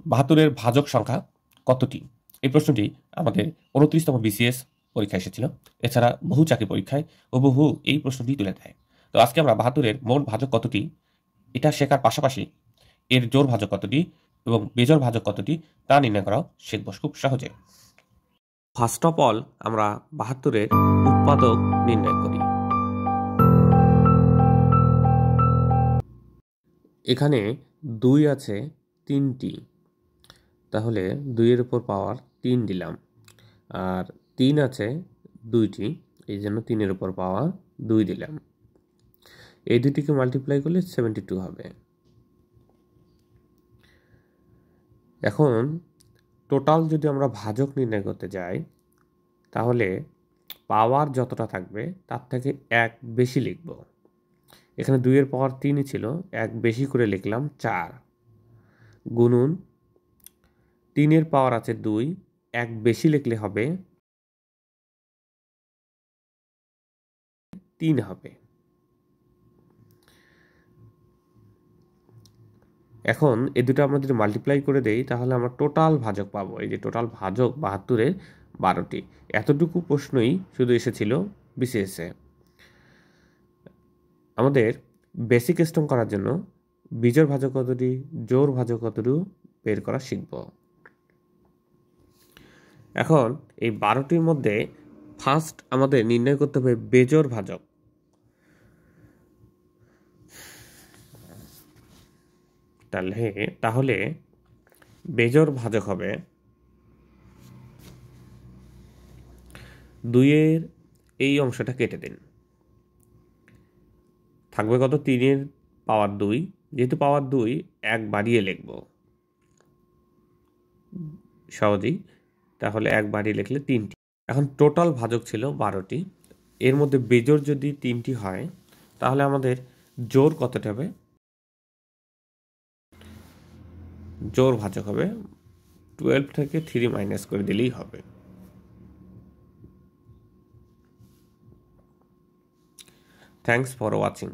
৭২-এর ভাজক সংখ্যা কতটি? এই প্রশ্নটি আমাদের ২৯তম বিসিএস পরীক্ষায় এসেছিল। এছাড়া বহু চাকরি পরীক্ষায় হুবহু এই প্রশ্নটি তুলে দেয়। তো আজকে আমরা ৭২-এর মোট ভাজক কতটি এটা শেখার পাশাপাশি এর জোড় ভাজক কতটি এবং বেজোড় ভাজক কতটি তা নির্ণয় করাও শিখব খুব সহজে। ফার্স্ট অফ অল আমরা ৭২-এর উৎপাদক নির্ণয় করি। এখানে ২ আছে ৩টি, তাহলে ২-এর উপর পাওয়ার ৩ দিলাম, আর ৩ আছে ২টি, এই জন্য ৩-এর উপর পাওয়ার ২ দিলাম। এই দুটিকে মাল্টিপ্লাই করলে 72 হবে। এখন টোটাল যদি আমরা ভাজক নির্ণয় করতে যাই তাহলে পাওয়ার যতটা থাকবে তার থেকে ১ বেশি লিখব। এখানে ২-এর পাওয়ার ৩ই ছিল, ১ বেশি করে লিখলাম ৪, গুণুন ৩-এর পাওয়ার আছে ২, ১ বেশি লিখলে হবে ৩ হবে। এখন এই দুটো আমরা যদি মাল্টিপ্লাই করে দেই তাহলে আমরা টোটাল ভাজক পাবো। এই যে টোটাল ভাজক ৭২-এর ১২টি। এতটুকু প্রশ্নই শুধু এসেছিল বিসিএসে। আমাদের বেসিক স্ট্রং করার জন্য বিজোড় ভাজক কতটি, জোড় ভাজক কতটি বের করা শিখব। এখন এই ১২টির মধ্যে ফার্স্ট আমাদের নির্ণয় করতে হবে বেজোড় ভাজক। তাহলে বেজোড় ভাজক হবে ২-এর এই অংশটা কেটে দিন, থাকবে কত ৩-এর পাওয়ার ২, যেহেতু পাওয়ার ২ ১ বাড়িয়ে লিখব সহজেই, তাহলে ১ বাড়িয়ে লিখলে ৩টি। এখন টোটাল ভাজক ছিল ১২টি, এর মধ্যে বেজোড় যদি ৩টি হয় তাহলে আমাদের জোড় কতটা হবে? জোড় ভাজক হবে 12 থেকে 3 মাইনাস করে দিলেই হবে। Thanks for watching.